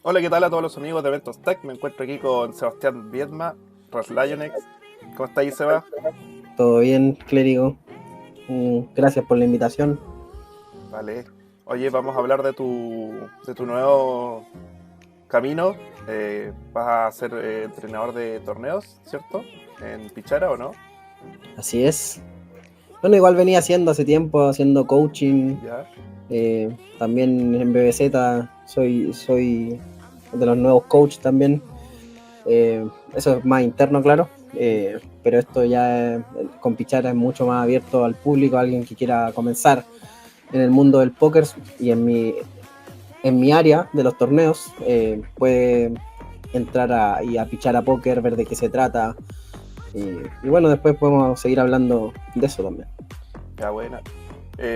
Hola, ¿qué tal a todos los amigos de Eventos Tech? Me encuentro aquí con Sebastián Viedma, Lionex. ¿Cómo está ahí, Seba? Todo bien, clérigo. Gracias por la invitación. Vale. Oye, vamos a hablar de tu nuevo camino. Vas a ser entrenador de torneos, ¿cierto? ¿En Pichara o no? Así es. Bueno, igual venía haciendo hace tiempo, haciendo coaching. Ya. También en BBZ soy de los nuevos coaches también. Eso es más interno, claro. Pero esto ya con Pichara es mucho más abierto al público, a alguien que quiera comenzar en el mundo del póker y en mi área de los torneos. Puede entrar a pichar a póker, ver de qué se trata. Y bueno, después podemos seguir hablando de eso también. Ya, buena.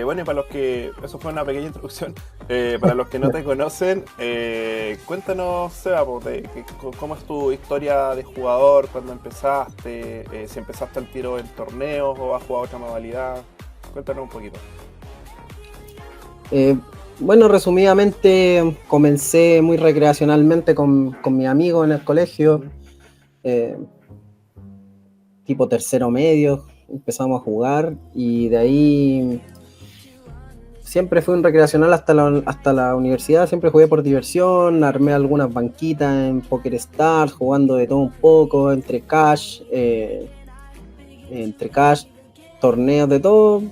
Bueno, y para los que... Eso fue una pequeña introducción. Para los que no te conocen, cuéntanos, Seba, cómo es tu historia de jugador, cuándo empezaste, si empezaste al tiro en torneos o has jugado otra modalidad. Cuéntanos un poquito. Eh, bueno, resumidamente comencé muy recreacionalmente con mi amigo en el colegio, eh, tipo tercero medio, empezamos a jugar y de ahí siempre fui un recreacional hasta la universidad, siempre jugué por diversión, armé algunas banquitas en Poker Stars, jugando de todo un poco, entre cash, torneos, de todo,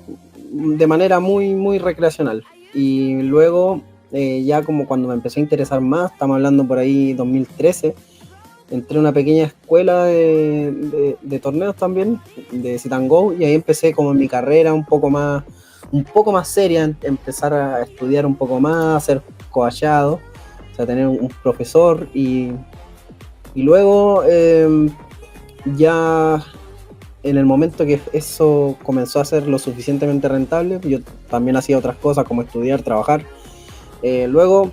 de manera muy, muy recreacional. Y luego, ya como cuando me empecé a interesar más, estamos hablando por ahí 2013, entré a una pequeña escuela de torneos también, de Sit and Go, y ahí empecé como mi carrera un poco más seria, empezar a estudiar un poco más, a ser coachado, o sea, tener un profesor, y luego ya en el momento que eso comenzó a ser lo suficientemente rentable, yo también hacía otras cosas como estudiar, trabajar. Luego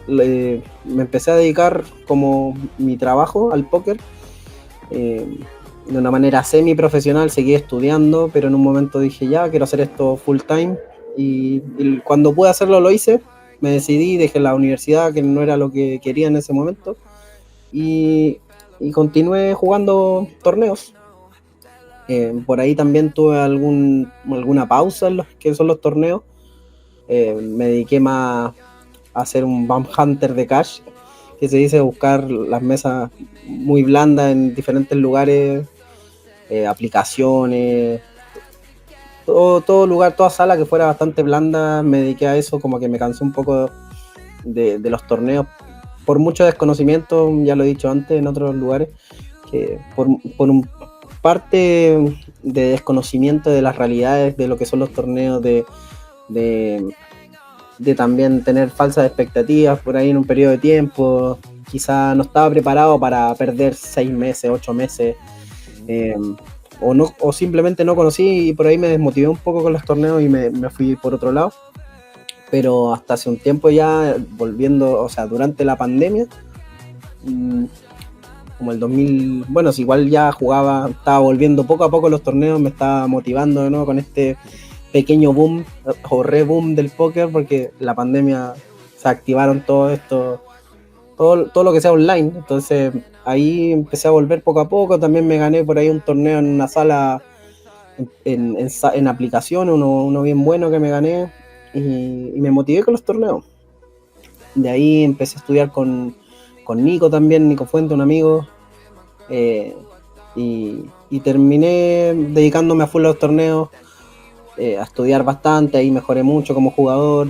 me empecé a dedicar como mi trabajo al póker, de una manera semi profesional. Seguí estudiando, pero en un momento dije, ya quiero hacer esto full time, y cuando pude hacerlo lo hice. Me decidí, dejé la universidad, que no era lo que quería en ese momento, y continué jugando torneos. Por ahí también tuve alguna pausa en los que son los torneos. Me dediqué más a ser un bump hunter de cash, que se dice buscar las mesas muy blandas en diferentes lugares, aplicaciones, todo lugar, toda sala que fuera bastante blanda. Me dediqué a eso, como que me cansé un poco de los torneos por mucho desconocimiento, ya lo he dicho antes en otros lugares, que por un parte de desconocimiento de las realidades de lo que son los torneos, de, de también tener falsas expectativas por ahí en un periodo de tiempo. Quizá no estaba preparado para perder 6 meses, 8 meses, eh, o simplemente no conocí, y por ahí me desmotivé un poco con los torneos y me fui por otro lado. Pero hasta hace un tiempo ya, volviendo, o sea, durante la pandemia, como el 2000, bueno, si igual ya jugaba, estaba volviendo poco a poco los torneos, me estaba motivando de nuevo con este pequeño boom o re-boom del póker, porque la pandemia se activaron todo esto, todo lo que sea online. Entonces ahí empecé a volver poco a poco. También me gané por ahí un torneo en una sala, en aplicación, uno bien bueno que me gané, y me motivé con los torneos. De ahí empecé a estudiar con Nico también, Nico Fuente, un amigo, eh, y terminé dedicándome a full a los torneos, a estudiar bastante. Ahí mejoré mucho como jugador,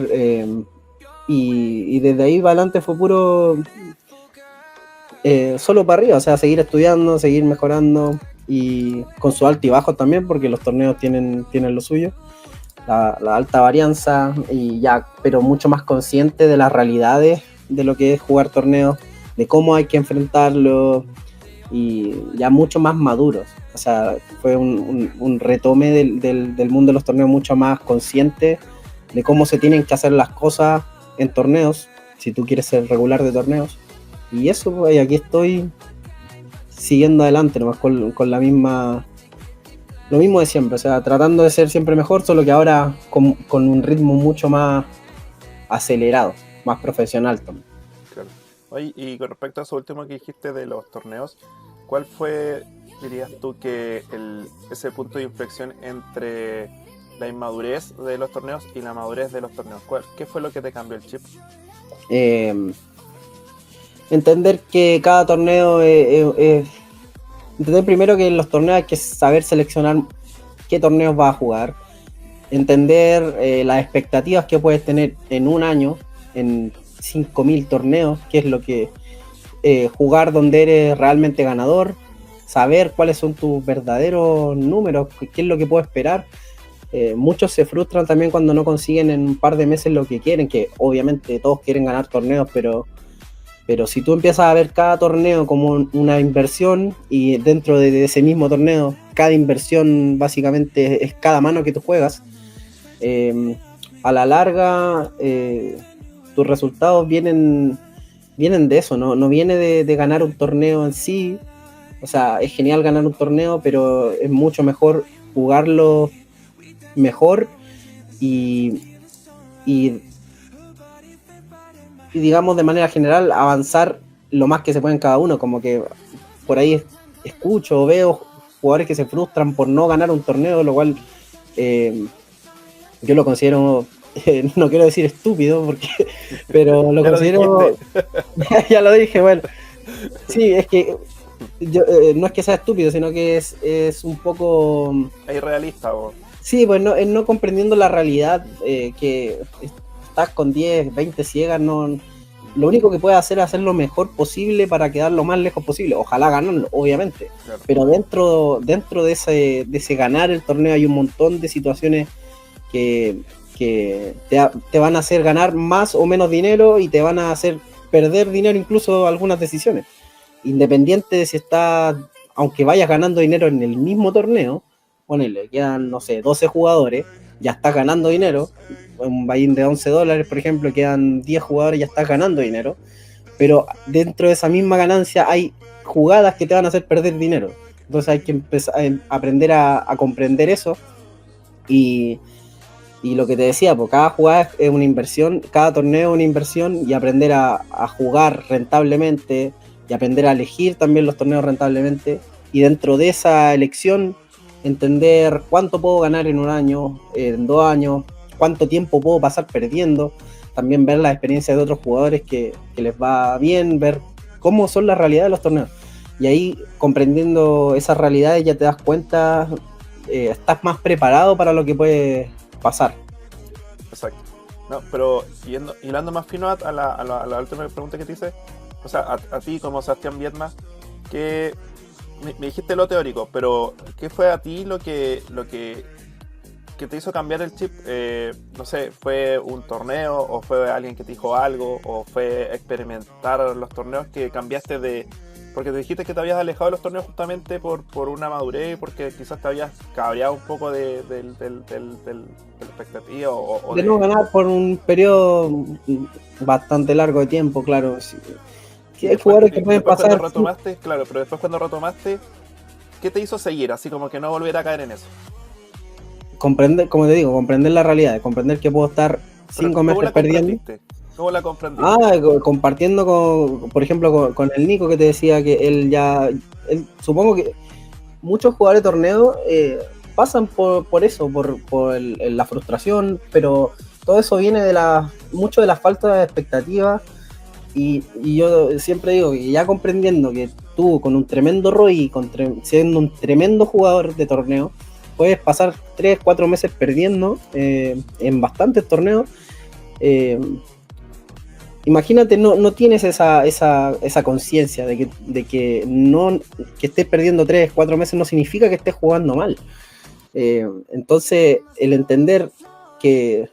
y desde ahí para adelante fue puro, solo para arriba, o sea, seguir estudiando, seguir mejorando, y con su alto y bajo también, porque los torneos tienen lo suyo, la alta varianza, y ya, pero mucho más consciente de las realidades de lo que es jugar torneos, de cómo hay que enfrentarlo, y ya mucho más maduros. O sea, fue un retome del mundo de los torneos mucho más consciente de cómo se tienen que hacer las cosas en torneos, si tú quieres ser regular de torneos. Y eso, pues, aquí estoy siguiendo adelante, nomás con lo mismo de siempre, o sea, tratando de ser siempre mejor, solo que ahora con un ritmo mucho más acelerado, más profesional también. Claro. Oye, y con respecto a eso último que dijiste de los torneos, ¿cuál fue, dirías tú, que ese punto de inflexión entre la inmadurez de los torneos y la madurez de los torneos? ¿Qué fue lo que te cambió el chip? Eh, Entender que cada torneo entender primero que en los torneos hay que saber seleccionar qué torneos vas a jugar, entender las expectativas que puedes tener en un año, en 5.000 torneos, qué es lo que jugar donde eres realmente ganador, saber cuáles son tus verdaderos números, qué es lo que puedo esperar. Muchos se frustran también cuando no consiguen en un par de meses lo que quieren, que obviamente todos quieren ganar torneos, pero si tú empiezas a ver cada torneo como una inversión y dentro de ese mismo torneo, cada inversión básicamente es cada mano que tú juegas, a la larga tus resultados vienen de eso, no viene de ganar un torneo en sí. O sea, es genial ganar un torneo, pero es mucho mejor jugarlo mejor y, y digamos de manera general avanzar lo más que se puede en cada uno. Como que por ahí escucho o veo jugadores que se frustran por no ganar un torneo, lo cual yo lo considero, no quiero decir estúpido, pero lo considero... Ya lo dije, bueno. Sí, es que yo, no es que sea estúpido, sino que es un poco... Es irrealista, vos. Sí, pues no, es no comprendiendo la realidad, que estás con 10, 20 ciegas, no, lo único que puedes hacer es hacer lo mejor posible para quedar lo más lejos posible, ojalá ganarlo, obviamente, claro. Pero dentro de ese ganar el torneo hay un montón de situaciones que te van a hacer ganar más o menos dinero y te van a hacer perder dinero, incluso algunas decisiones. Independiente de si estás, aunque vayas ganando dinero en el mismo torneo, ponele, quedan, no sé, 12 jugadores, ya estás ganando dinero, un buy-in de $11, por ejemplo, quedan 10 jugadores, ya estás ganando dinero, pero dentro de esa misma ganancia hay jugadas que te van a hacer perder dinero. Entonces hay que empezar a aprender a comprender eso y lo que te decía, pues cada jugada es una inversión, cada torneo es una inversión y aprender a jugar rentablemente y aprender a elegir también los torneos rentablemente y dentro de esa elección entender cuánto puedo ganar en un año, en 2 años, cuánto tiempo puedo pasar perdiendo, también ver las experiencias de otros jugadores que les va bien, ver cómo son las realidades de los torneos. Y ahí, comprendiendo esas realidades, ya te das cuenta, estás más preparado para lo que puede pasar. Exacto. No, pero hilando más fino a la última pregunta que te hice, o sea, a ti como Sebastián Viedma, que me dijiste lo teórico, pero ¿qué fue a ti lo que te hizo cambiar el chip? No sé, ¿fue un torneo o fue alguien que te dijo algo o fue experimentar los torneos que cambiaste de...? Porque te dijiste que te habías alejado de los torneos justamente por una madurez, porque quizás te habías cabreado un poco de la expectativa o de no ganar por un periodo bastante largo de tiempo, claro. Sí. Hay jugadores que pueden pasar... Cuando retomaste, claro, pero después cuando retomaste, ¿qué te hizo seguir? Así como que no volver a caer en eso. Comprender, como te digo, comprender la realidad, comprender que puedo estar 5 meses perdiendo. ¿Cómo la comprendiste? Compartiendo por ejemplo, con el Nico, que te decía que él supongo que muchos jugadores de torneo pasan por eso, por la frustración, pero todo eso viene mucho de la falta de expectativas. Y yo siempre digo que ya comprendiendo que tú con un tremendo ROI, siendo un tremendo jugador de torneo, puedes pasar 3-4 meses perdiendo en bastantes torneos. Imagínate, no tienes esa conciencia de que estés perdiendo 3-4 meses no significa que estés jugando mal. Entonces, el entender que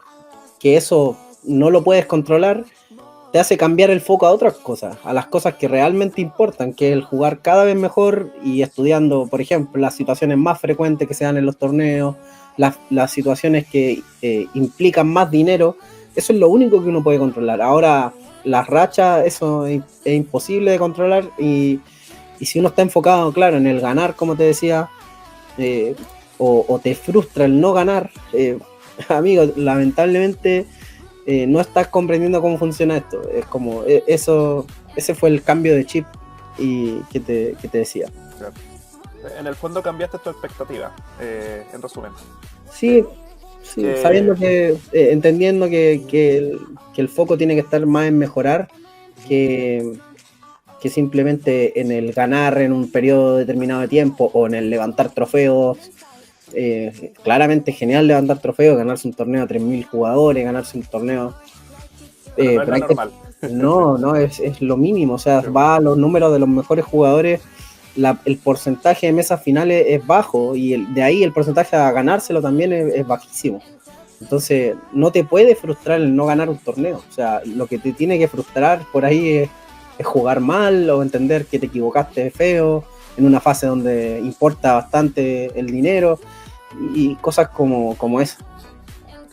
eso no lo puedes controlar te hace cambiar el foco a otras cosas, a las cosas que realmente importan, que es el jugar cada vez mejor y estudiando, por ejemplo, las situaciones más frecuentes que se dan en los torneos, las situaciones que implican más dinero. Eso es lo único que uno puede controlar. Ahora, las rachas, eso es imposible de controlar y si uno está enfocado, claro, en el ganar, como te decía, o te frustra el no ganar, amigo, lamentablemente no estás comprendiendo cómo funciona esto. Es como eso, ese fue el cambio de chip y que te decía. Claro. En el fondo cambiaste tu expectativa, en resumen. Sí, sabiendo entendiendo que el foco tiene que estar más en mejorar que simplemente en el ganar en un periodo determinado de tiempo o en el levantar trofeos. Claramente genial levantar trofeos, ganarse un torneo a 3.000 jugadores, ganarse un torneo. Pero no es lo normal. No, es lo mínimo, o sea, va a los números de los mejores jugadores, el porcentaje de mesas finales es bajo y de ahí el porcentaje a ganárselo también es bajísimo. Entonces, no te puede frustrar el no ganar un torneo, o sea, lo que te tiene que frustrar por ahí es jugar mal o entender que te equivocaste feo en una fase donde importa bastante el dinero y cosas como eso.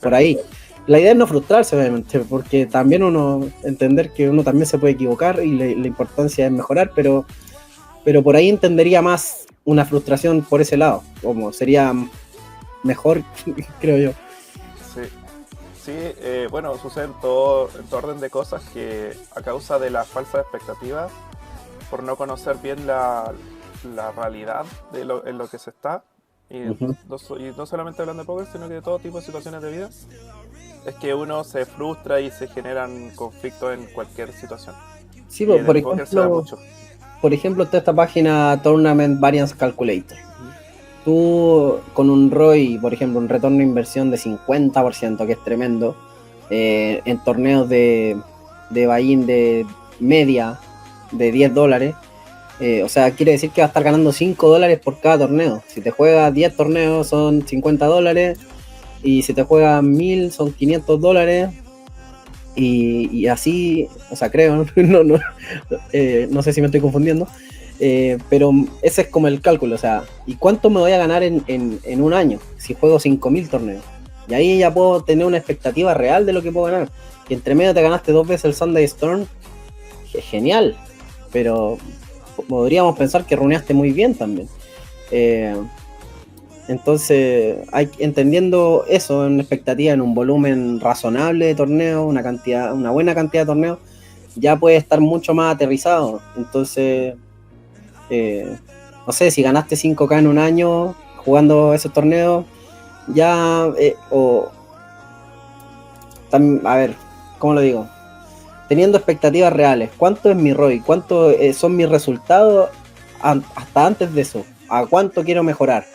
Por ahí. La idea es no frustrarse, obviamente, porque también uno entender que uno también se puede equivocar y la importancia es mejorar, pero por ahí entendería más una frustración por ese lado, como sería mejor, creo yo. Sí, bueno, sucede en todo orden de cosas que a causa de las falsas expectativas, por no conocer bien la realidad en lo que se está, y no solamente hablando de póker, sino que de todo tipo de situaciones de vida, es que uno se frustra y se generan conflictos en cualquier situación. Sí, por ejemplo, está esta página Tournament Variance Calculator. Tú con un ROI, por ejemplo, un retorno de inversión de 50%, que es tremendo, en torneos de buy-in de media de $10, o sea, quiere decir que va a estar ganando $5 por cada torneo. Si te juegas 10 torneos son $50, y si te juegas 1000 son $500, y así, o sea, creo, no sé si me estoy confundiendo. Pero ese es como el cálculo, o sea, ¿y cuánto me voy a ganar en un año si juego 5.000 torneos? Y ahí ya puedo tener una expectativa real de lo que puedo ganar. Que entre medio te ganaste 2 veces el Sunday Storm, genial, pero podríamos pensar que runeaste muy bien también. Entonces, entendiendo eso, una expectativa en un volumen razonable de torneos, una buena cantidad de torneos, ya puede estar mucho más aterrizado. Entonces, no sé, si ganaste 5K en un año jugando esos torneos, ya, a ver, ¿cómo lo digo? Teniendo expectativas reales, ¿cuánto es mi ROI? ¿Cuánto son mis resultados hasta antes de eso? ¿A cuánto quiero mejorar?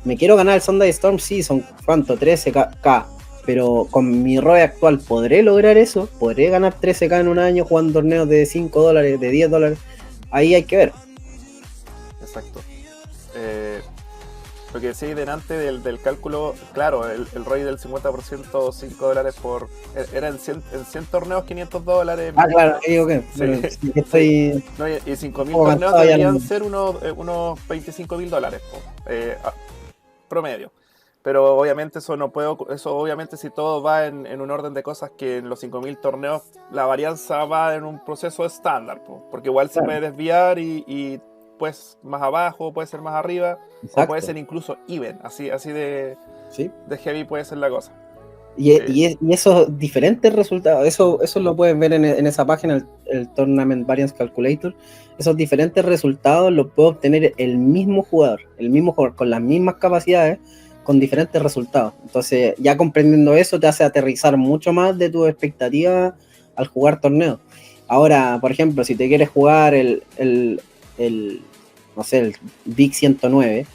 ¿Me quiero ganar el Sunday Storm? Sí, son ¿cuánto? 13K. Pero con mi ROI actual, ¿podré lograr eso? ¿Podré ganar 13K en un año jugando torneos de $5, de $10? Ahí hay que ver. Exacto. Lo que decía delante del cálculo, claro, el ROI del 50%, $5 por... Era en 100 torneos, $500. Ah, claro, digo que sí, estoy... No, y 5.000 torneos deberían ser unos $25.000 promedio. Pero obviamente eso no puedo... Eso obviamente si todo va en un orden de cosas que en los 5.000 torneos la varianza va en un proceso estándar, porque igual se puede desviar y pues más abajo, puede ser más arriba. Exacto. O puede ser incluso even, así de heavy puede ser la cosa. Y esos diferentes resultados, eso lo puedes ver en esa página, el Tournament Variance Calculator. Esos diferentes resultados los puede obtener el mismo jugador con las mismas capacidades, con diferentes resultados. Entonces, ya comprendiendo eso, te hace aterrizar mucho más de tus expectativas al jugar torneos. Ahora, por ejemplo, si te quieres jugar el Big 109,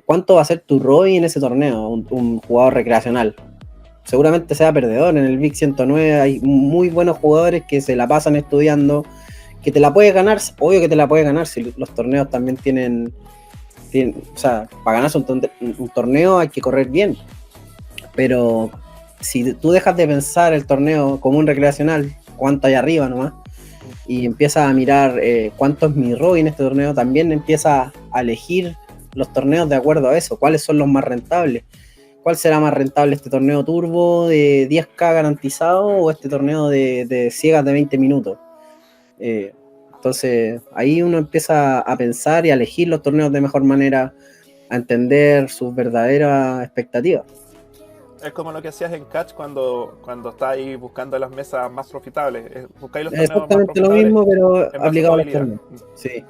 ¿cuánto va a ser tu ROI en ese torneo? Un jugador recreacional seguramente sea perdedor. En el Big 109 hay muy buenos jugadores que se la pasan estudiando, que te la puedes ganar, obvio que te la puedes ganar, si los torneos también tienen o sea, para ganarse un torneo hay que correr bien, pero si tú dejas de pensar el torneo como un recreacional, cuánto hay arriba nomás, y empiezas a mirar cuánto es mi ROI en este torneo, también empiezas a elegir los torneos de acuerdo a eso, cuáles son los más rentables. ¿Cuál será más rentable, este torneo turbo de 10K garantizado o este torneo de ciegas de 20 minutos? Entonces ahí uno empieza a pensar y a elegir los torneos de mejor manera, a entender sus verdaderas expectativas. Es como lo que hacías en Catch cuando estás ahí buscando las mesas más profitables. Buscáis los Es torneos más exactamente lo profitables mismo, pero en base a tu aplicado a los habilidad. torneos. Sí,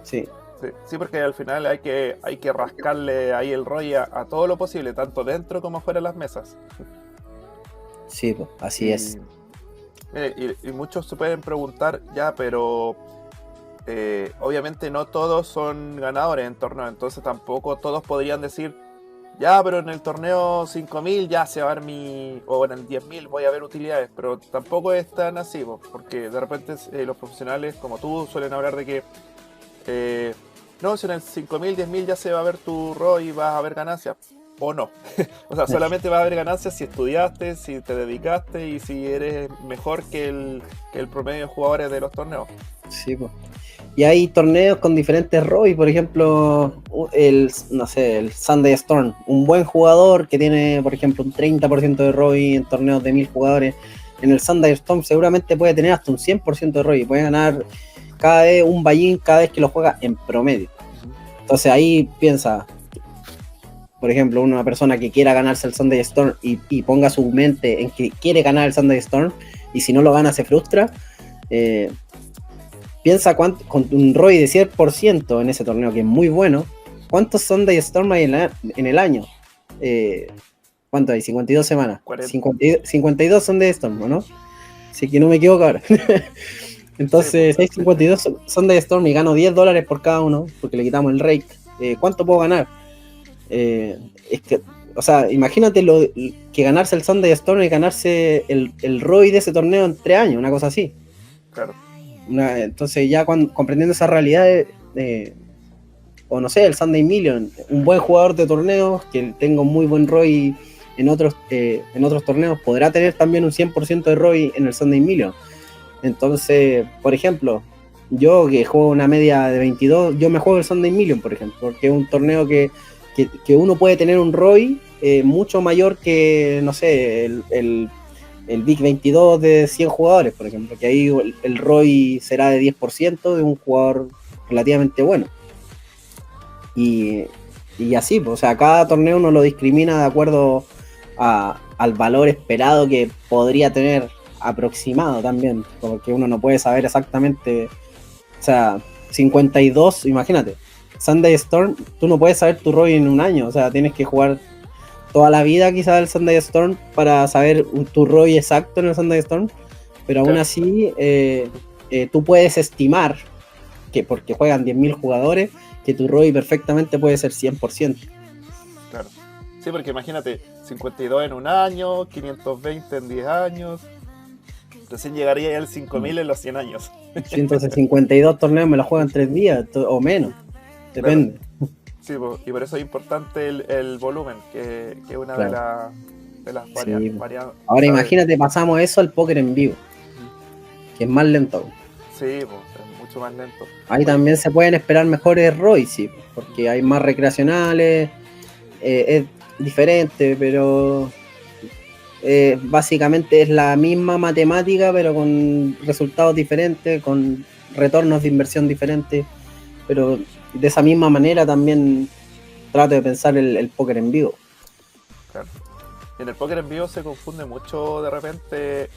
sí, Sí, sí, porque al final hay que rascarle ahí el ROI a todo lo posible, tanto dentro como fuera de las mesas. sí, pues, así Y, es. y muchos se pueden preguntar, ya, pero obviamente no todos son ganadores en torneo, entonces tampoco todos podrían decir, ya, pero en el torneo 5000 ya se va a ver o en el 10.000 voy a ver utilidades, pero tampoco es tan así, porque de repente los profesionales como tú suelen hablar de que eh, no, si en el 5000, 10.000 ya se va a ver tu ROI y vas a ver ganancias, o no. O sea, solamente vas a ver ganancias si estudiaste, si te dedicaste y si eres mejor que el promedio de jugadores de los torneos. Sí, pues. Y hay torneos con diferentes ROI, por ejemplo, no sé, el Sunday Storm, un buen jugador que tiene, por ejemplo, un 30% de ROI en torneos de 1000 jugadores, en el Sunday Storm seguramente puede tener hasta un 100% de ROI, puede ganar cada vez un buy-in cada vez que lo juega en promedio. Entonces ahí piensa, por ejemplo, una persona que quiera ganarse el Sunday Storm y ponga su mente en que quiere ganar el Sunday Storm, y si no lo gana se frustra, piensa con un ROI de 100% en ese torneo, que es muy bueno. ¿Cuántos Sunday Storm hay en el año? ¿Cuánto hay? 52 semanas. 52 Sunday Storm, ¿no? Así que no me equivoco ahora. Entonces, Sí, hay 52 Sunday Storm y gano $10 por cada uno, porque le quitamos el rake. ¿Cuánto puedo ganar? Es que, o sea, imagínate que ganarse el Sunday Storm y ganarse el ROI de ese torneo en 3 años, una cosa así. Claro. Entonces ya comprendiendo esa realidad o no sé, el Sunday Million, un buen jugador de torneos que tenga un muy buen ROI en otros torneos, podrá tener también un 100% de ROI en el Sunday Million. Entonces, por ejemplo, yo que juego una media de 22, yo me juego el Sunday Million, por ejemplo, porque es un torneo que uno puede tener un ROI mucho mayor que, no sé, el Big 22 de 100 jugadores, por ejemplo, que ahí el ROI será de 10% de un jugador relativamente bueno. Y así, pues, o sea, cada torneo uno lo discrimina de acuerdo al valor esperado que podría tener aproximado también, porque uno no puede saber exactamente, o sea, 52, imagínate, Sunday Storm, tú no puedes saber tu ROI en un año, o sea, tienes que jugar toda la vida quizás el Sunday Storm para saber tu ROI exacto en el Sunday Storm, pero aún así tú puedes estimar que porque juegan 10.000 jugadores, que tu ROI perfectamente puede ser 100%. Claro. Sí, porque imagínate, 52 en un año, 520 en 10 años, recién llegaría al 5000 en los 100 años. Sí, entonces 52 torneos me los juegan 3 días o menos, depende. Claro. Sí, y por eso es importante el volumen, que es una de las variantes. Ahora imagínate, pasamos eso al póker en vivo, que es más lento. Sí, es mucho más lento. Ahí también se pueden esperar mejores ROI, sí, porque hay más recreacionales, es diferente, pero básicamente es la misma matemática, pero con resultados diferentes, con retornos de inversión diferentes, pero de esa misma manera también trato de pensar el póker en vivo. Claro. En el póker en vivo se confunde mucho de repente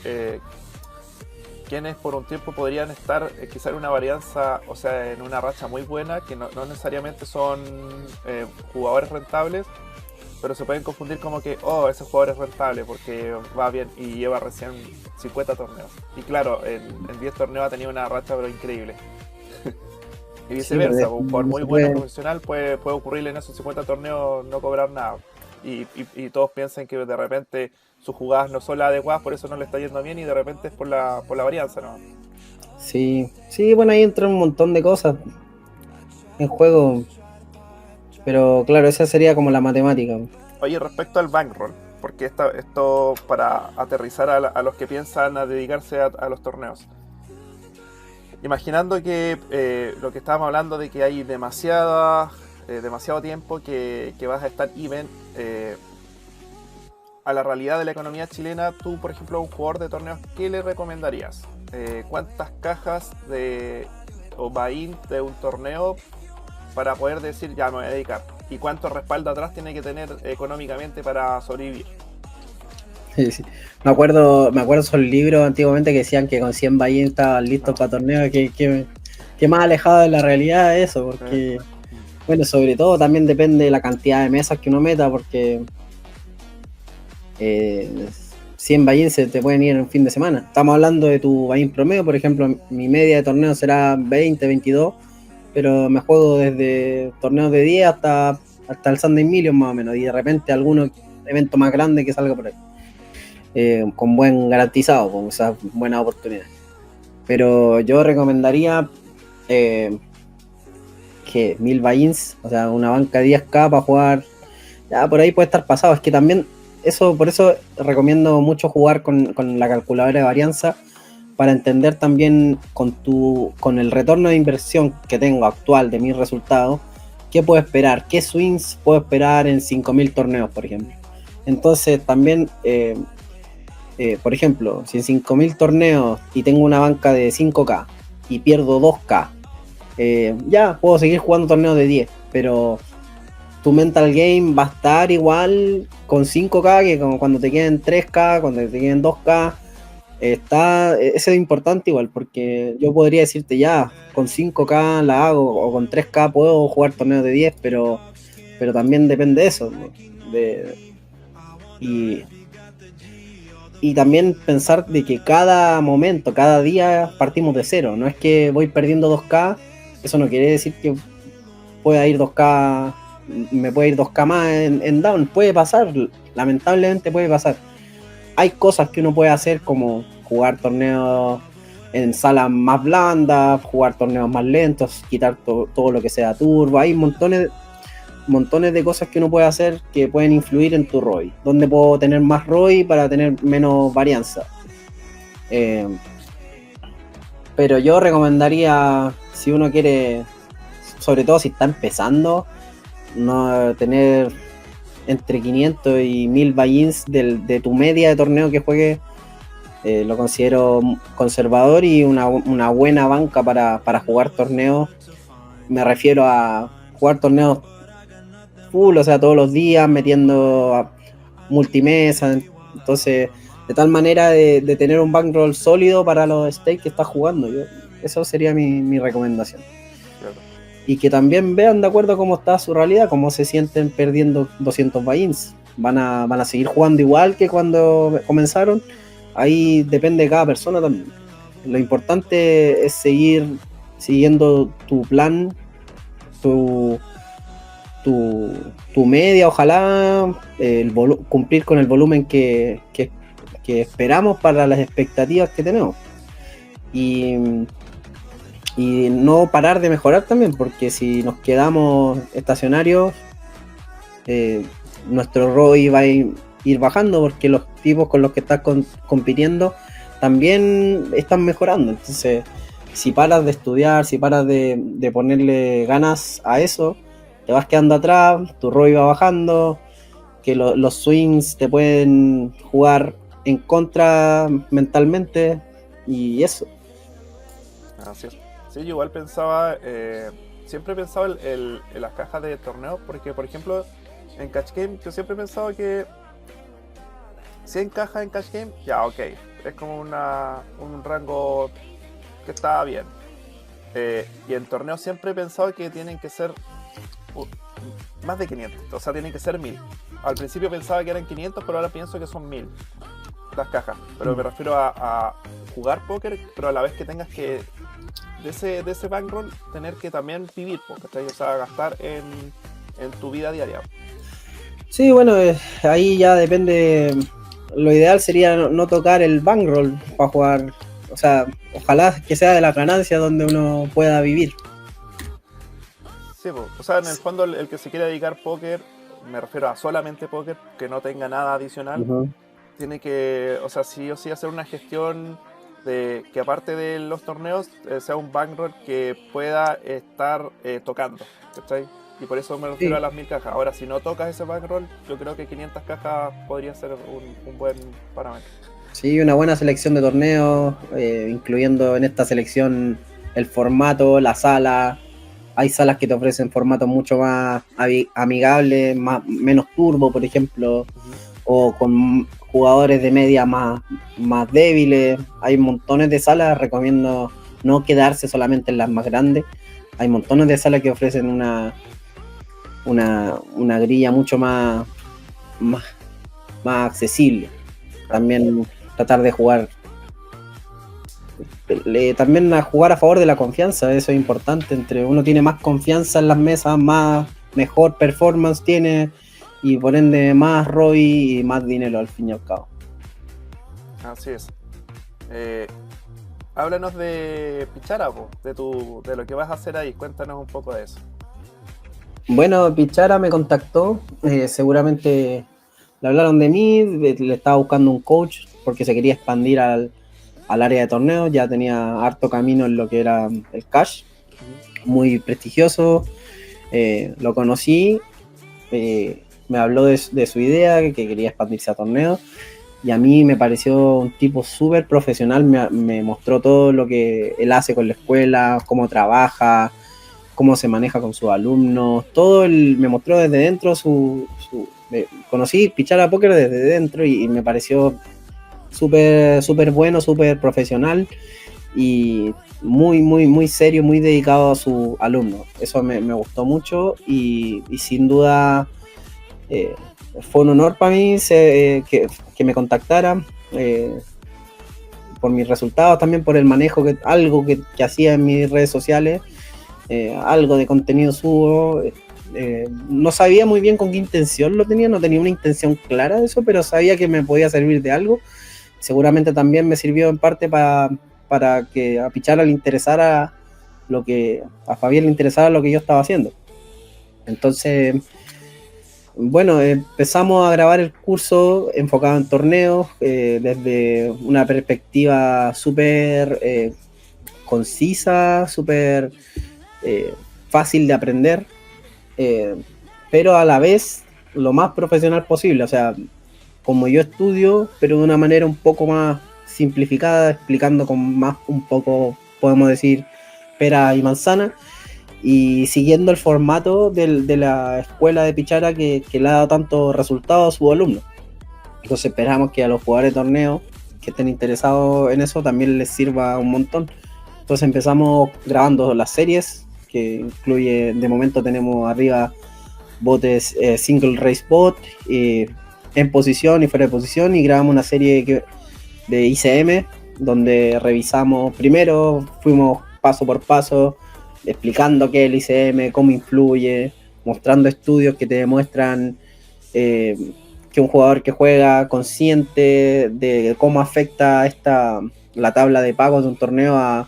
quienes por un tiempo podrían estar quizá en una varianza, o sea, en una racha muy buena, que no necesariamente son jugadores rentables, pero se pueden confundir como que, oh, ese jugador es rentable porque va bien y lleva recién 50 torneos. Y claro, en 10 torneos ha tenido una racha pero increíble. Y viceversa, sí, un jugador muy bueno profesional puede ocurrirle en esos 50 torneos no cobrar nada. Y todos piensan que de repente sus jugadas no son las adecuadas, por eso no le está yendo bien y de repente es por la varianza, ¿no? Sí, bueno, ahí entra un montón de cosas en juego, pero claro, esa sería como la matemática. Oye, respecto al bankroll, porque esto para aterrizar a los que piensan a dedicarse a los torneos. Imaginando que lo que estábamos hablando de que hay demasiado tiempo que vas a estar even a la realidad de la economía chilena, tú, por ejemplo, a un jugador de torneos, ¿qué le recomendarías? ¿Cuántas cajas o buy-in de un torneo para poder decir, ya me voy a dedicar? ¿Y cuánto respaldo atrás tiene que tener económicamente para sobrevivir? Sí, sí. Me acuerdo esos libros antiguamente que decían que con 100 buy-in estaban listos para torneos, que más alejado de la realidad es eso, porque, bueno, sobre todo también depende de la cantidad de mesas que uno meta, porque 100 buy-in se te pueden ir en un fin de semana. Estamos hablando de tu buy-in promedio, por ejemplo, mi media de torneo será 20, 22, pero me juego desde torneos de 10 hasta el Sunday Million más o menos, y de repente algún evento más grande que salga por ahí. Con buen garantizado, con esas buenas oportunidades. Pero yo recomendaría que 1000 buy-ins, o sea, una banca de 10k para jugar, ya por ahí puede estar pasado. Es que también, por eso recomiendo mucho jugar con la calculadora de varianza, para entender también con el retorno de inversión que tengo actual de mis resultados, qué puedo esperar, qué swings puedo esperar en 5000 torneos, por ejemplo. Entonces también por ejemplo, si en 5000 torneos y tengo una banca de 5k y pierdo 2k, ya puedo seguir jugando torneos de 10, pero tu mental game va a estar igual con 5k que cuando te queden 3k, cuando te queden 2k. Eso es importante igual, porque yo podría decirte ya, con 5k la hago, o con 3k puedo jugar torneos de 10, pero también depende de eso, ¿no? Y, y también pensar de que cada momento, cada día partimos de cero. No es que voy perdiendo 2k, eso no quiere decir que pueda ir 2k, me puede ir 2k más en down. Puede pasar, lamentablemente puede pasar. Hay cosas que uno puede hacer, como jugar torneos en salas más blandas, jugar torneos más lentos, quitar todo lo que sea turbo. Hay montones de cosas que uno puede hacer que pueden influir en tu ROI. Donde puedo tener más ROI para tener menos varianza. Pero yo recomendaría, si uno quiere, sobre todo si está empezando, no tener entre 500 y 1000 buy-ins de tu media de torneo que juegue. Lo considero conservador y una buena banca para jugar torneos. Me refiero a jugar torneos full, o sea, todos los días metiendo a multimesa. Entonces, de tal manera de tener un bankroll sólido para los stakes que estás jugando. Eso sería mi recomendación. Claro. Y que también vean de acuerdo a cómo está su realidad, cómo se sienten perdiendo 200 buy-ins. ¿Van a seguir jugando igual que cuando comenzaron? Ahí depende de cada persona también. Lo importante es seguir siguiendo tu plan, tu media, ojalá cumplir con el volumen que esperamos para las expectativas que tenemos. Y no parar de mejorar también, porque si nos quedamos estacionarios, nuestro ROI va a ir bajando, porque los tipos con los que estás compitiendo también están mejorando. Entonces, si paras de estudiar, si paras de ponerle ganas a eso, te vas quedando atrás, tu ROI va bajando, que los swings te pueden jugar en contra mentalmente, y eso. Así es. Sí, yo igual pensaba, siempre he pensado en las cajas de torneos, porque por ejemplo en Cash Game yo siempre he pensado que 100 cajas en Cash Game, ya ok, es como un rango que está bien. Y en torneos siempre he pensado que tienen que ser más de 500, o sea, tienen que ser 1000. Al principio pensaba que eran 500, pero ahora pienso que son 1000 las cajas. Pero me refiero a jugar póker, pero a la vez que tengas que de ese bankroll tener que también vivir, ¿cachai? O sea, gastar en tu vida diaria. Sí, bueno, ahí ya depende. Lo ideal sería no tocar el bankroll para jugar. O sea, ojalá que sea de la ganancia donde uno pueda vivir. Sí, o sea, en el fondo el que se quiera dedicar póker, me refiero a solamente póker, que no tenga nada adicional, tiene que, o sea, sí o sí hacer una gestión de que aparte de los torneos sea un bankroll que pueda estar tocando, ¿cachai? Y por eso me refiero a las 1000 cajas. Ahora, si no tocas ese bankroll, yo creo que 500 cajas podría ser un buen parámetro. Sí, una buena selección de torneos, incluyendo en esta selección el formato, la sala. Hay salas que te ofrecen formatos mucho más amigables, menos turbo, por ejemplo, o con jugadores de media más débiles. Hay montones de salas, recomiendo no quedarse solamente en las más grandes. Hay montones de salas que ofrecen una grilla mucho más accesible. También tratar de jugar también a jugar a favor de la confianza, eso es importante. Entre uno tiene más confianza en las mesas, mejor performance tiene, y por ende más ROI y más dinero al fin y al cabo. Así es. Háblanos de Pichara, de lo que vas a hacer ahí, cuéntanos un poco de eso. Bueno, Pichara me contactó, seguramente le hablaron de mí, le estaba buscando un coach porque se quería expandir al área de torneos, ya tenía harto camino en lo que era el cash, muy prestigioso, lo conocí, me habló de su idea, que quería expandirse a torneos, y a mí me pareció un tipo súper profesional, me mostró todo lo que él hace con la escuela, cómo trabaja, cómo se maneja con sus alumnos, me mostró desde dentro conocí Pichara Póker desde dentro y me pareció súper bueno, súper profesional y muy serio, muy dedicado a sus alumnos. Eso me gustó mucho y sin duda fue un honor para mí que me contactara por mis resultados, también por el manejo, algo que hacía en mis redes sociales, algo de contenido subo. No sabía muy bien con qué intención lo tenía, no tenía una intención clara de eso, pero sabía que me podía servir de algo. Seguramente también me sirvió en parte para que a Pichara le interesara a Fabián le interesara lo que yo estaba haciendo. Entonces, bueno, empezamos a grabar el curso enfocado en torneos, desde una perspectiva súper concisa, súper fácil de aprender, pero a la vez lo más profesional posible. O sea, como yo estudio, pero de una manera un poco más simplificada, explicando con más, un poco, podemos decir, pera y manzana, y siguiendo el formato de la escuela de Pichara que le ha dado tanto resultado a sus alumnos. Entonces esperamos que a los jugadores de torneo que estén interesados en eso también les sirva un montón. Entonces empezamos grabando las series, que incluye, de momento tenemos arriba botes single race bot, en posición y fuera de posición, y grabamos una serie de ICM donde revisamos, primero fuimos paso por paso explicando qué es el ICM, cómo influye, mostrando estudios que te demuestran que un jugador que juega consciente de cómo afecta la tabla de pagos de un torneo a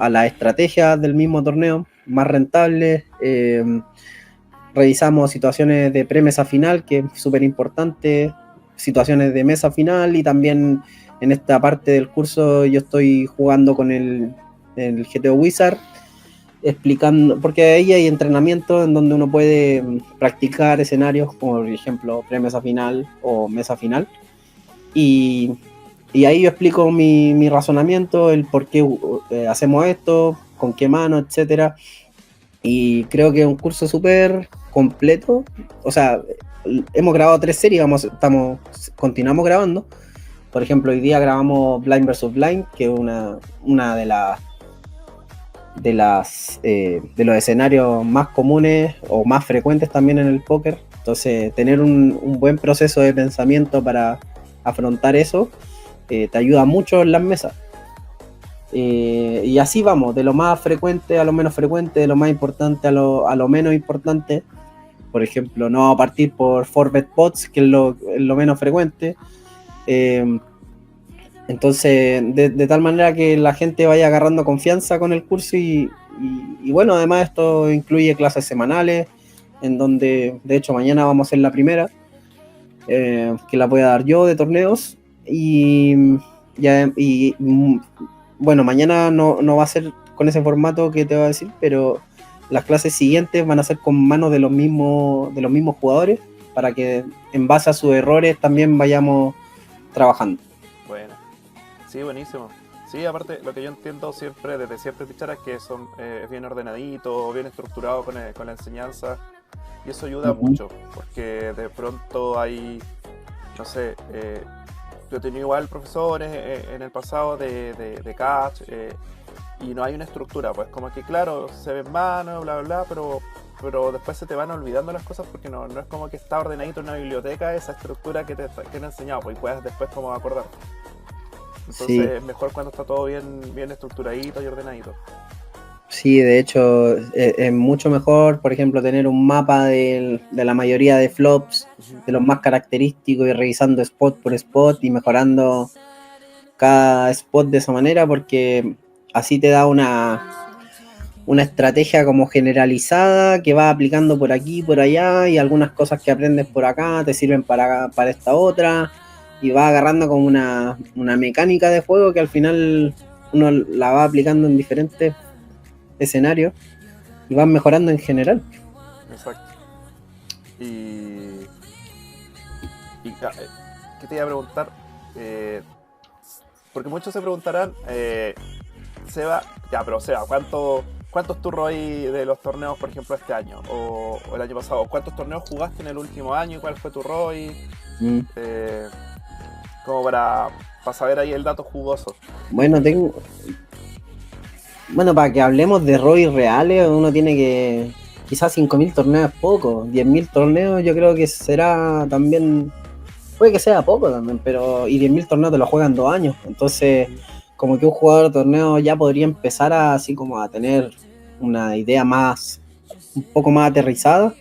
la estrategia del mismo torneo, más rentable. Revisamos situaciones de pre-mesa final, que es súper importante, situaciones de mesa final, y también en esta parte del curso yo estoy jugando con el GTO Wizard, explicando, porque ahí hay entrenamiento en donde uno puede practicar escenarios como por ejemplo pre-mesa final o mesa final, y ahí yo explico mi razonamiento, el por qué hacemos esto, con qué mano, etcétera. Y creo que es un curso súper completo. O sea, hemos grabado 3 series, continuamos grabando. Por ejemplo, hoy día grabamos Blind vs Blind, que es una de los escenarios más comunes o más frecuentes también en el póker. Entonces, tener un buen proceso de pensamiento para afrontar eso te ayuda mucho en las mesas. Y así vamos, de lo más frecuente a lo menos frecuente, de lo más importante a lo menos importante. Por ejemplo, no vamos a partir por 4bet pots, que es lo menos frecuente. Entonces, de tal manera que la gente vaya agarrando confianza con el curso y bueno, además esto incluye clases semanales, en donde, de hecho, mañana vamos a hacer la primera, que la voy a dar yo, de torneos, bueno, mañana no va a ser con ese formato que te voy a decir, pero las clases siguientes van a ser con manos de los mismos jugadores, para que en base a sus errores también vayamos trabajando. Bueno, sí, buenísimo. Sí, aparte, lo que yo entiendo desde siempre, Pichara, es que es bien ordenadito, bien estructurado con la enseñanza, y eso ayuda mucho, porque de pronto hay, no sé, yo he tenido igual profesores en el pasado de catch, y no hay una estructura, pues como que claro, se ven manos, bla, bla, bla, pero después se te van olvidando las cosas porque no es como que está ordenadito en una biblioteca esa estructura que te han enseñado, pues y puedes después como acordar. Entonces Sí, es mejor cuando está todo bien estructuradito y ordenadito. sí, de hecho es mucho mejor, por ejemplo, tener un mapa de la mayoría de flops, Ujú. de los más característicos y revisando spot por spot y mejorando cada spot de esa manera porque así te da una estrategia como generalizada que va aplicando por aquí, por allá y algunas cosas que aprendes por acá te sirven para esta otra y va agarrando como una mecánica de juego que al final uno la va aplicando en diferentes escenarios y vas mejorando en general. Exacto. Y, ¿qué te iba a preguntar? Eh, Porque muchos se preguntarán, Seba, ya, pero Seba, ¿cuántos turros hay de los torneos, por ejemplo, este año o el año pasado? ¿Cuántos torneos jugaste en el último año y cuál fue tu ROI? Mm. Eh, Como para saber ahí el dato jugoso. Bueno, bueno, para que hablemos de ROI reales, uno tiene que, quizás 5.000 torneos es poco, 10.000 torneos yo creo que será también, puede que sea poco también, pero y 10.000 torneos te lo juegan 2 años, entonces como que un jugador de torneo ya podría empezar así como a tener una idea más, un poco más aterrizada,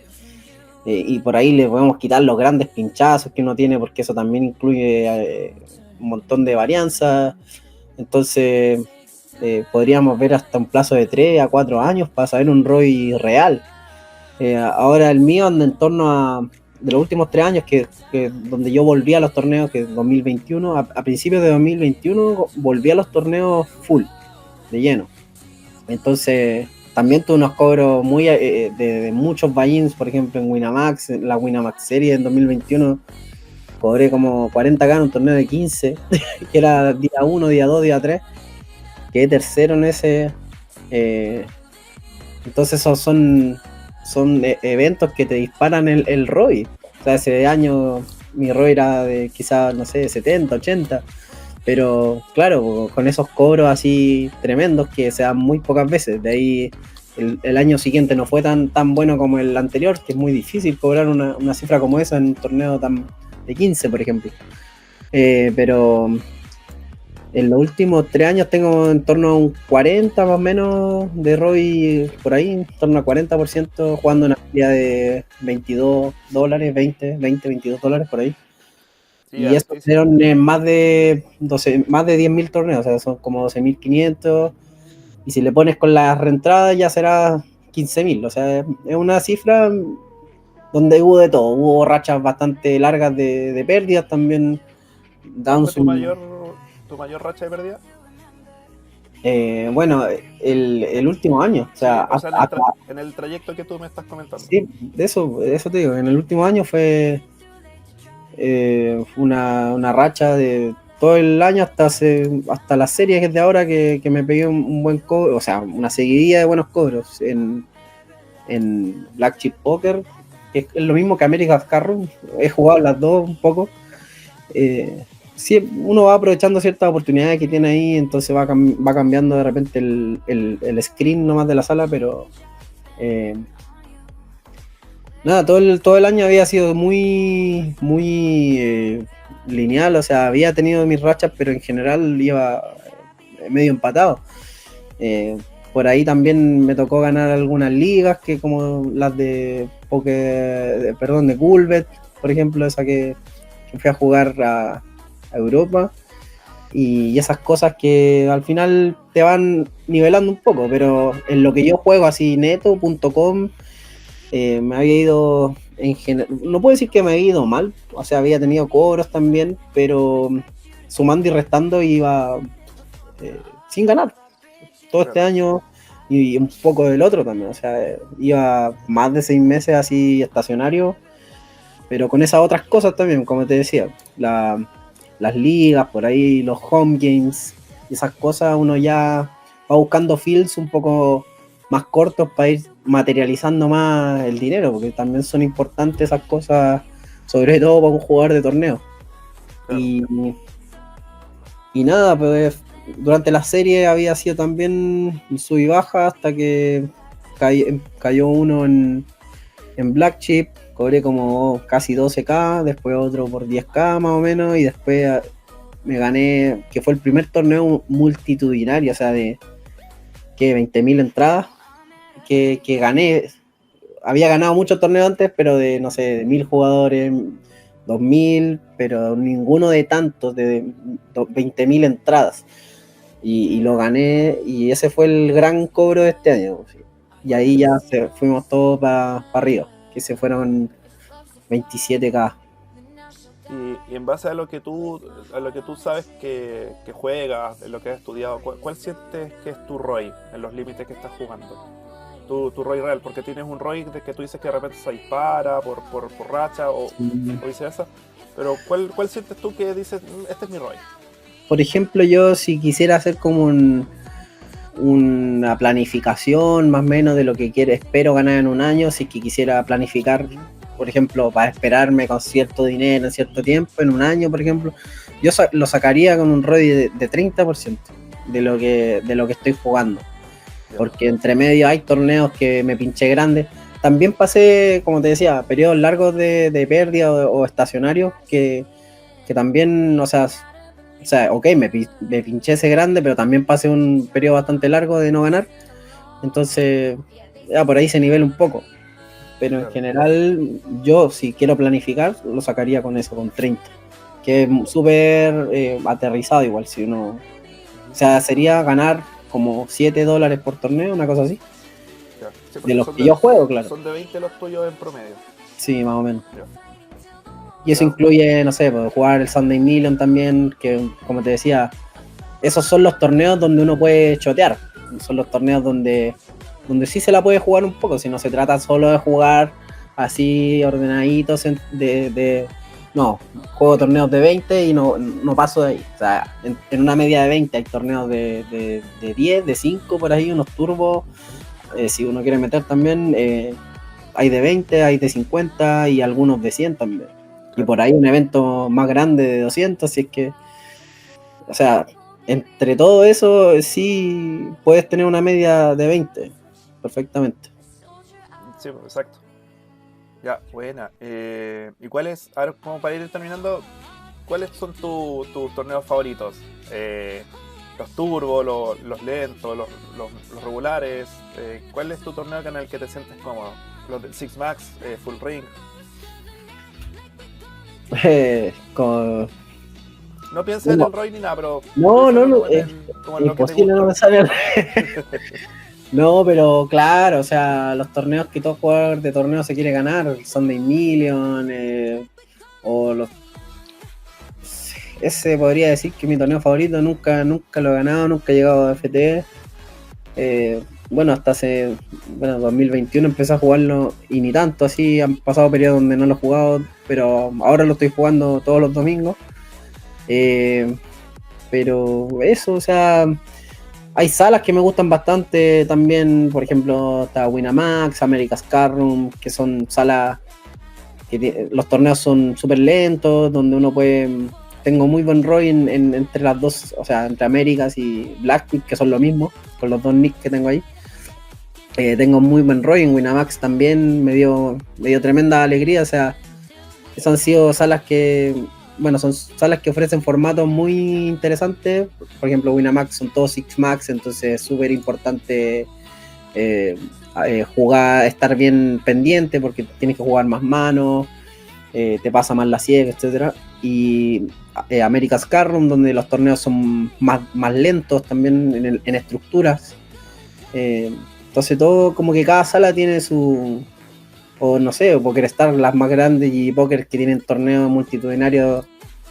y por ahí le podemos quitar los grandes pinchazos que uno tiene, porque eso también incluye un montón de varianzas, entonces podríamos ver hasta un plazo de 3 a 4 años para saber un ROI real. Ahora el mío anda en torno a, de los últimos 3 años, que donde yo volví a los torneos, que es 2021, a principios de 2021 volví a los torneos full, de lleno. Entonces también tuve unos cobros muy de muchos buy-ins, por ejemplo en Winamax, en la Winamax Series en 2021 cobré como 40k en un torneo de 15, que era día 1, día 2, día 3, quedé tercero en ese. eh, entonces esos son eventos que te disparan el ROI. O sea, ese año mi ROI era de quizás, no sé, 70, 80. Pero claro, con esos cobros así tremendos que se dan muy pocas veces. De ahí el año siguiente no fue tan bueno como el anterior, que es muy difícil cobrar una cifra como esa en un torneo de 15, por ejemplo. Pero en los últimos 3 años tengo en torno a un 40 más o menos de ROI por ahí, en torno a 40% jugando una media de $22, 22 dólares por ahí. Sí, Y es eso difícil. fueron más de 12, más de 10.000 torneos, o sea, son como 12.500. Y si le pones con las reentradas ya será 15.000. O sea, es una cifra donde hubo de todo. Hubo rachas bastante largas de pérdidas también. ¿Cuál fue Downs, tu mayor racha de pérdida? bueno, el último año, o Sí, sea, o sea, en el trayecto que tú me estás comentando. sí, de eso te digo, en el último año fue una racha de todo el año hasta la serie que es de ahora que me pegué un buen cobro, o sea, una seguidilla de buenos cobros en Black Chip Poker, que es lo mismo que America's Carroom, he jugado las dos un poco. Eh, sí, uno va aprovechando ciertas oportunidades que tiene ahí, entonces va cambiando de repente el screen nomás de la sala, pero eh, nada, todo el año había sido muy lineal, o sea, había tenido mis rachas, pero en general iba medio empatado. Eh, por ahí también me tocó ganar algunas ligas, que como las de Gulbet, por ejemplo, esa que fui a jugar a Europa. Y esas cosas que al final te van nivelando un poco, pero en lo que yo juego así neto.com me había ido en general, no puedo decir que me había ido mal, o sea, había tenido cobros también, pero sumando y restando iba sin ganar todo este Claro. año y un poco del otro también, o sea, iba más de 6 meses así estacionario, pero con esas otras cosas también, como te decía, las ligas, por ahí los home games, y esas cosas uno ya va buscando fields un poco más cortos para ir materializando más el dinero, porque también son importantes esas cosas, sobre todo para un jugador de torneo. Claro. Y, Y nada, pues durante la serie había sido también sub y baja hasta que cayó uno en Black Chip, cobré como casi 12K, después otro por 10K más o menos, y después me gané, que fue el primer torneo multitudinario, o sea, de que 20.000 entradas, que gané. Había ganado muchos torneos antes, pero de, no sé, de 1.000 jugadores, 2.000, pero ninguno de tantos, de 20.000 entradas. Y lo gané, y ese fue el gran cobro de este año. Y ahí ya fuimos todos para arriba, que se fueron 27K. Y en base a lo que tú sabes que juegas, en lo que has estudiado, ¿cuál sientes que es tu ROI en los límites que estás jugando? Tu ROI real, porque tienes un ROI de que tú dices que de repente se dispara por racha o viceversa, pero ¿cuál sientes tú que dices, este es mi ROI? Por ejemplo, yo si quisiera hacer como una planificación más o menos de lo que espero ganar en un año, si que quisiera planificar, por ejemplo, para esperarme con cierto dinero en cierto tiempo, en un año, por ejemplo, yo lo sacaría con un ROI de 30% de lo que estoy jugando. Porque entre medio hay torneos que me pinché grandes. También pasé, como te decía, periodos largos de pérdida o estacionarios que también, o sea, ok, me pinché ese grande, pero también pasé un periodo bastante largo de no ganar. Entonces, ya por ahí se nivela un poco. Pero en general, yo si quiero planificar, lo sacaría con eso, con 30. Que es súper aterrizado igual, si uno... O sea, sería ganar como $7 por torneo, una cosa así. Sí, de los que yo juego, claro. Son de 20 los tuyos en promedio. Sí, más o menos. Y eso incluye, no sé, pues, jugar el Sunday Million también, que como te decía, esos son los torneos donde uno puede chotear. Son los torneos donde sí se la puede jugar un poco, si no se trata solo de jugar así ordenaditos no, juego torneos de 20 y no paso de ahí. O sea, en una media de 20 hay torneos de 10, de 5 por ahí, unos turbos. Si uno quiere meter también, hay de 20, hay de 50 y algunos de 100 también. Y por ahí un evento más grande de 200, si es que... O sea, entre todo eso sí puedes tener una media de 20, perfectamente. Sí, exacto. Ya, buena. ¿Y cuáles, ahora como para ir terminando, cuáles son tus torneos favoritos? Los turbos, los lentos, los regulares. ¿Cuál es tu torneo en el que te sientes cómodo? Los del Six Max, Full Ring. No pienses en el ROI ni nada, pero... No, imposible no pensar en el No, pero claro, o sea, los torneos que todo jugador de torneo se quiere ganar, Sunday Million, o los... Ese podría decir que es mi torneo favorito, nunca lo he ganado, nunca he llegado a FT. Bueno, hasta 2021 empecé a jugarlo y ni tanto, así han pasado periodos donde no lo he jugado, pero ahora lo estoy jugando todos los domingos. Pero eso, o sea, hay salas que me gustan bastante también, por ejemplo, está Winamax, America's Cardroom, que son salas que los torneos son súper lentos, donde uno puede... Tengo muy buen ROI entre las dos, o sea, entre Américas y Black, que son lo mismo, con los dos nicks que tengo ahí. Tengo muy buen ROI en Winamax también, me dio tremenda alegría, o sea, esas han sido salas que... Bueno, son salas que ofrecen formatos muy interesantes. Por ejemplo, Winamax son todos Six Max, entonces es súper importante estar bien pendiente porque tienes que jugar más manos, te pasa más la ciega, etcétera. Y America's Cardroom, donde los torneos son más lentos también en estructuras. Entonces todo, como que cada sala tiene su... O no sé, o PokerStars, las más grandes, y Poker que tienen torneos multitudinarios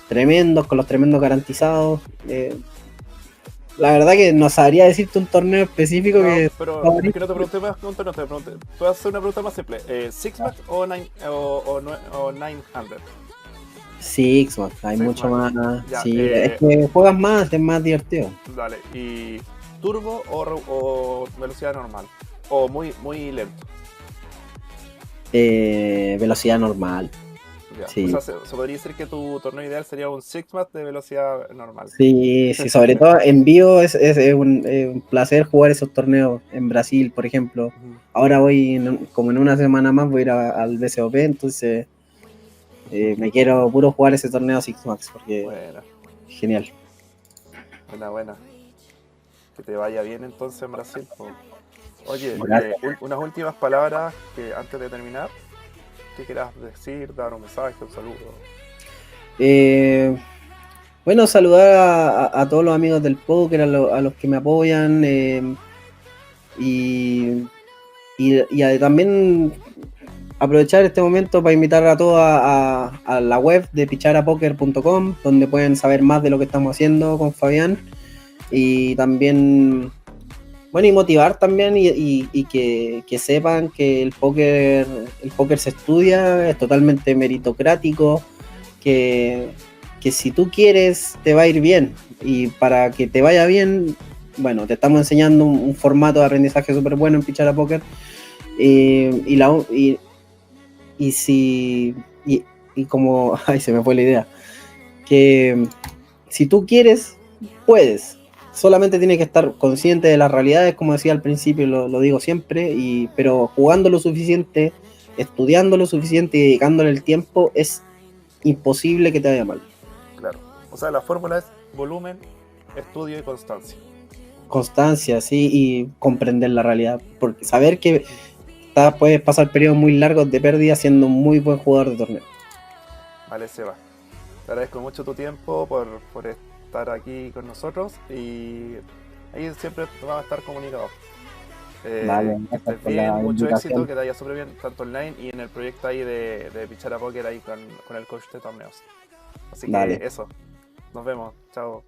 tremendos, con los tremendos garantizados. La verdad que no sabría decirte un torneo específico que... Pero es que no te pregunté más que un torneo, te pregunté. Puedo hacer una pregunta más simple. ¿Six Max o 900? Six Max, hay Six mucho Max. más. Ya, sí, es que juegas más, es más divertido. Dale, ¿y turbo o velocidad normal? ¿O muy lento? Velocidad normal. Ya. O Sí, sea, se podría decir que tu torneo ideal sería un Six-Mat de velocidad normal. sí, sí, sobre todo en vivo es un placer jugar esos torneos en Brasil, por ejemplo. Ujú. Ahora como en una semana más voy a ir al BCOP, entonces me quiero puro jugar ese torneo Six Max porque Buena, es genial. buena, buena. Que te vaya bien entonces en Brasil, po. Oye, Gracias. unas últimas palabras que antes de terminar, ¿qué quieras decir, dar un mensaje, un saludo? Eh, bueno, saludar a todos los amigos del póker, a los que me apoyan y, también aprovechar este momento para invitar a todos a la web de picharapoker.com, donde pueden saber más de lo que estamos haciendo con Fabián y también, bueno, y motivar también que sepan que el póker se estudia, es totalmente meritocrático, que, que si tú quieres te va a ir bien y para que te vaya bien, bueno, te estamos enseñando un formato de aprendizaje súper bueno en Pichara Poker y, la, y si y como, ay, se me fue la idea, que si tú quieres, puedes. Solamente tienes que estar consciente de las realidades, como decía al principio, lo digo siempre, pero jugando lo suficiente, estudiando lo suficiente y dedicándole el tiempo, es imposible que te vaya mal. Claro. O sea, la fórmula es volumen, estudio y constancia. Constancia, sí, y comprender la realidad. Porque saber que Ujú. puedes pasar periodos muy largos de pérdida siendo un muy buen jugador de torneo. Vale, Seba. Te agradezco mucho tu tiempo por estar aquí con nosotros y ahí siempre vamos a estar comunicados. Vale, Que gracias estés por bien, la mucho éxito, invitación. que te vaya súper bien tanto online y en el proyecto ahí de Pichara Poker ahí con el coach de torneos. Así que Dale. eso, nos vemos, chao.